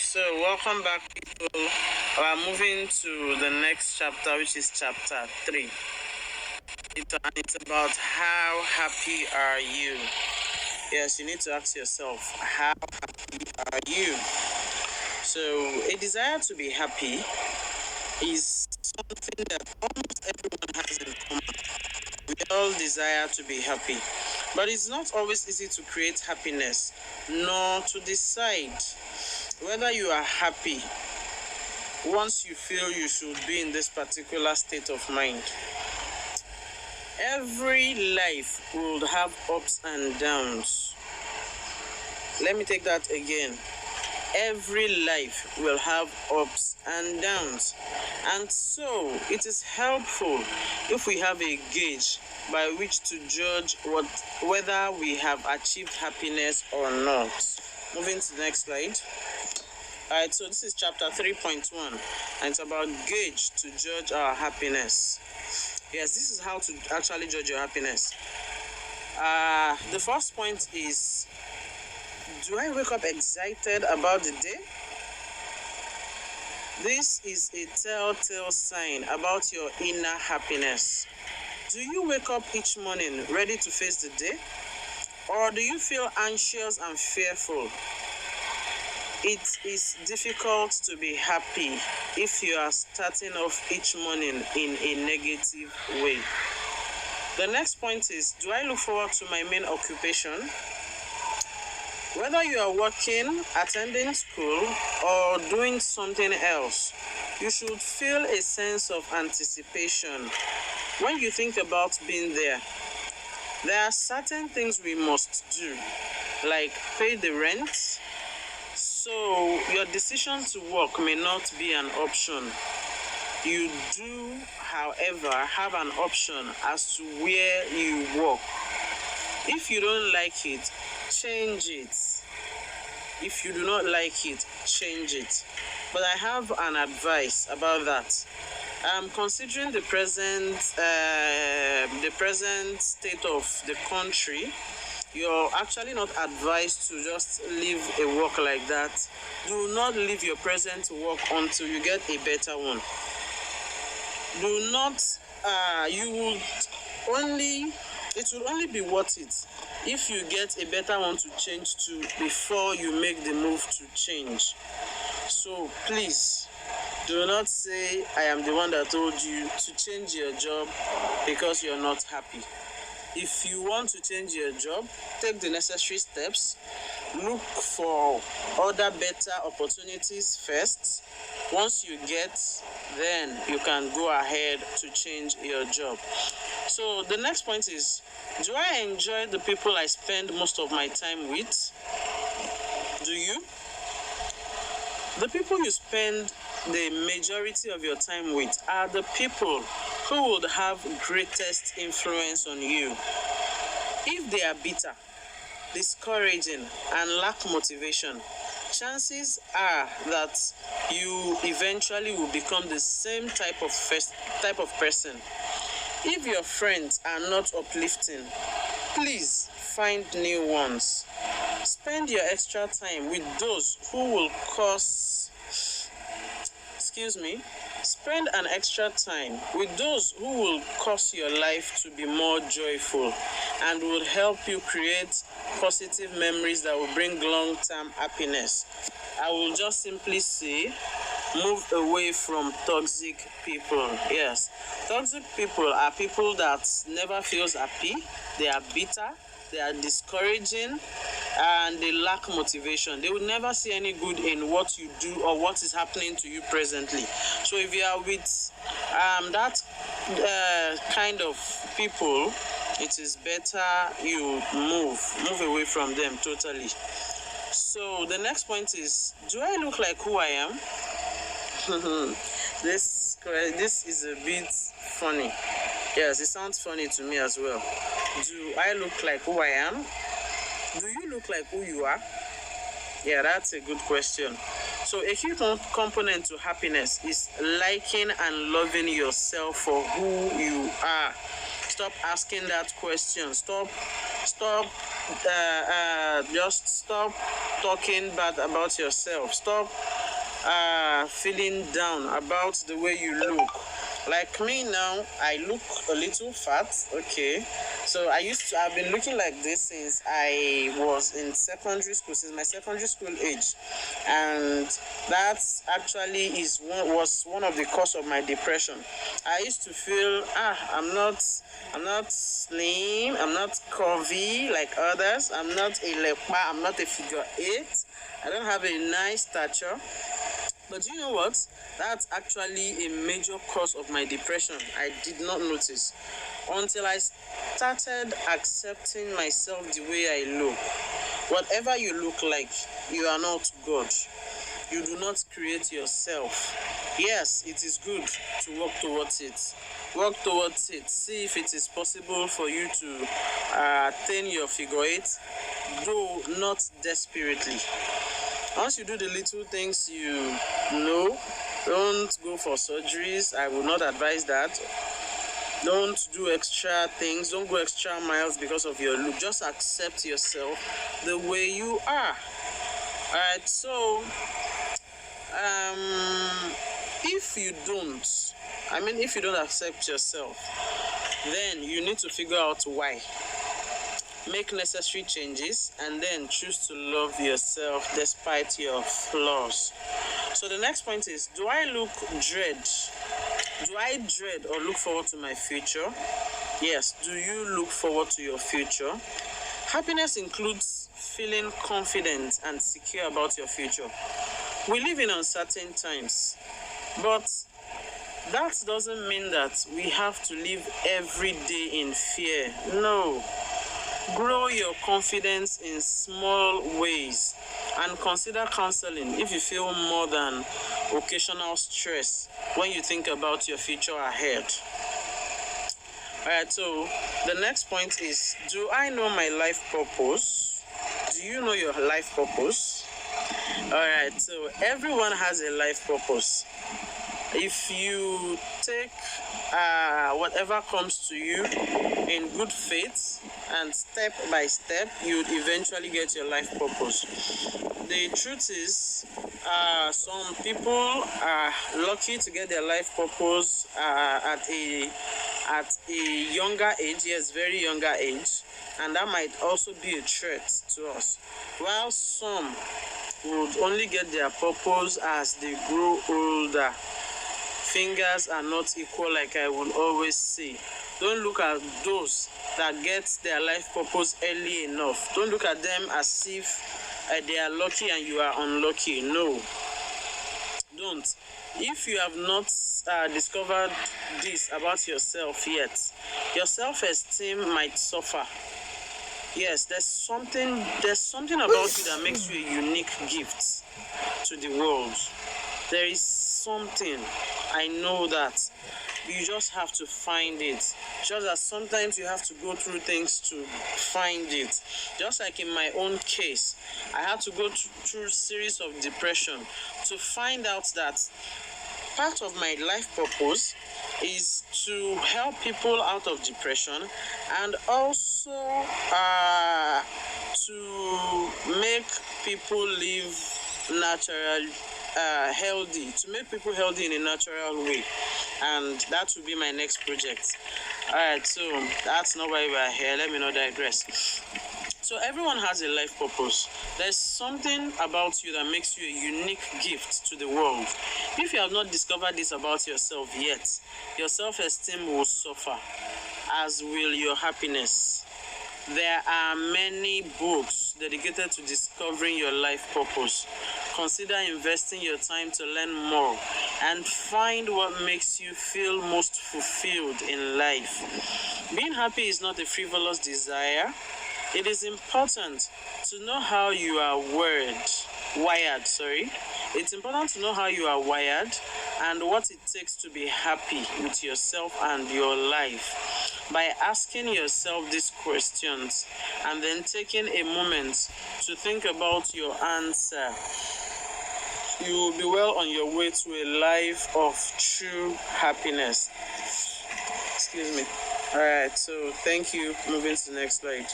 So welcome back, people. We are moving to the next chapter, which is chapter 3. It's about how happy are you? Yes, you need to ask yourself, how happy are you? So a desire to be happy is something that almost everyone has in common. We all desire to be happy, but it's not always easy to create happiness, nor to decide whether you are happy once you feel you should be in this particular state of mind. Every life will have ups and downs. Let me take that again. Every life will have ups and downs. And so it is helpful if we have a gauge by which to judge whether we have achieved happiness or not. Moving to the next slide. Alright, so this is chapter 3.1, and it's about gauge to judge our happiness. Yes, this is how to actually judge your happiness. The first point is, do I wake up excited about the day? This is a telltale sign about your inner happiness. Do you wake up each morning ready to face the day? Or do you feel anxious and fearful? It is difficult to be happy if you are starting off each morning in a negative way. The next point is, do I look forward to my main occupation? Whether you are working, attending school, or doing something else, you should feel a sense of anticipation when you think about being there. There are certain things we must do, like pay the rent. So your decision to work may not be an option. You do, however, have an option as to where you work. If you don't like it, change it. If you do not like it, change it. But I have an advice about that. Considering the present state of the country, you're actually not advised to just leave a work like that. Do not leave your present work until you get a better one. Do not, it will only be worth it if you get a better one to change to before you make the move to change. So please, do not say I am the one that told you to change your job because you're not happy. If you want to change your job, take the necessary steps. Look for other better opportunities first. Once you get, then you can go ahead to change your job. So the next point is, do I enjoy the people I spend most of my time with? Do you? The people you spend the majority of your time with are the people who would have greatest influence on you. If they are bitter, discouraging, and lack motivation, chances are that you eventually will become the same type of person. If your friends are not uplifting, please find new ones. Spend your extra time with those who will Spend an extra time with those who will cause your life to be more joyful and will help you create positive memories that will bring long-term happiness. I will just simply say, move away from toxic people. Yes, toxic people are people that never feels happy. They are bitter, they are discouraging, and they lack motivation. They will never see any good in what you do or what is happening to you presently. So if you are with that kind of people, it is better you move away from them totally. So the next point is, do I look like who I am? This is a bit funny. Yes, it sounds funny to me as well. Do I look like who I am? Do you look like who you are? Yeah, that's a good question. So a key component to happiness is liking and loving yourself for who you are. Stop asking that question. Just stop talking bad about yourself. Stop feeling down about the way you look. Like me now, I look a little fat. Okay, so I've been looking like this since I was in secondary school, since my secondary school age, and that actually was one of the cause of my depression. I used to feel I'm not slim, I'm not curvy like others, I'm not a lepa, I'm not a figure eight, I don't have a nice stature. But you know what? That's actually a major cause of my depression. I did not notice until I started accepting myself the way I look. Whatever you look like, you are not God. You do not create yourself. Yes, it is good to work towards it. Work towards it. See if it is possible for you to attain your figure eight, though not desperately. Once you do the little things you know, don't go for surgeries. I would not advise that. Don't do extra things. Don't go extra miles because of your look. Just accept yourself the way you are. Alright, so if you don't accept yourself, then you need to figure out why. Make necessary changes and then choose to love yourself despite your flaws. So the next point is, do I dread or look forward to my future? Yes. Do you look forward to your future? Happiness includes feeling confident and secure about your future. We live in uncertain times, but that doesn't mean that we have to live every day in fear. No. Grow your confidence in small ways and consider counseling if you feel more than occasional stress when you think about your future ahead. Alright, so the next point is, do I know my life purpose? Do you know your life purpose? Alright, so everyone has a life purpose. If you take whatever comes to you in good faith and step by step, you would eventually get your life purpose. The truth is, some people are lucky to get their life purpose at a younger age, yes, very younger age, and that might also be a threat to us. While some would only get their purpose as they grow older. Fingers are not equal, like I will always say. Don't look at those that get their life purpose early enough. Don't look at them as if they are lucky and you are unlucky. No, don't. If you have not discovered this about yourself yet, your self-esteem might suffer. Yes, there's something about you that makes you a unique gift to the world. There is something, I know that. You just have to find it. Just as sometimes you have to go through things to find it. Just like in my own case, I had to go through a series of depression to find out that part of my life purpose is to help people out of depression, and also to make people live naturally, healthy, to make people healthy in a natural way. And that will be my next project. Alright, so that's not why we are here. Let me not digress. So everyone has a life purpose. There's something about you that makes you a unique gift to the world. If you have not discovered this about yourself yet, your self-esteem will suffer, as will your happiness. There are many books dedicated to discovering your life purpose. Consider investing your time to learn more and find what makes you feel most fulfilled in life. Being happy is not a frivolous desire. It is important to know how you are wired. It's important to know how you are wired and what it takes to be happy with yourself and your life. By asking yourself these questions and then taking a moment to think about your answer, you will be well on your way to a life of true happiness. Excuse me. Alright, so thank you. Moving to the next slide.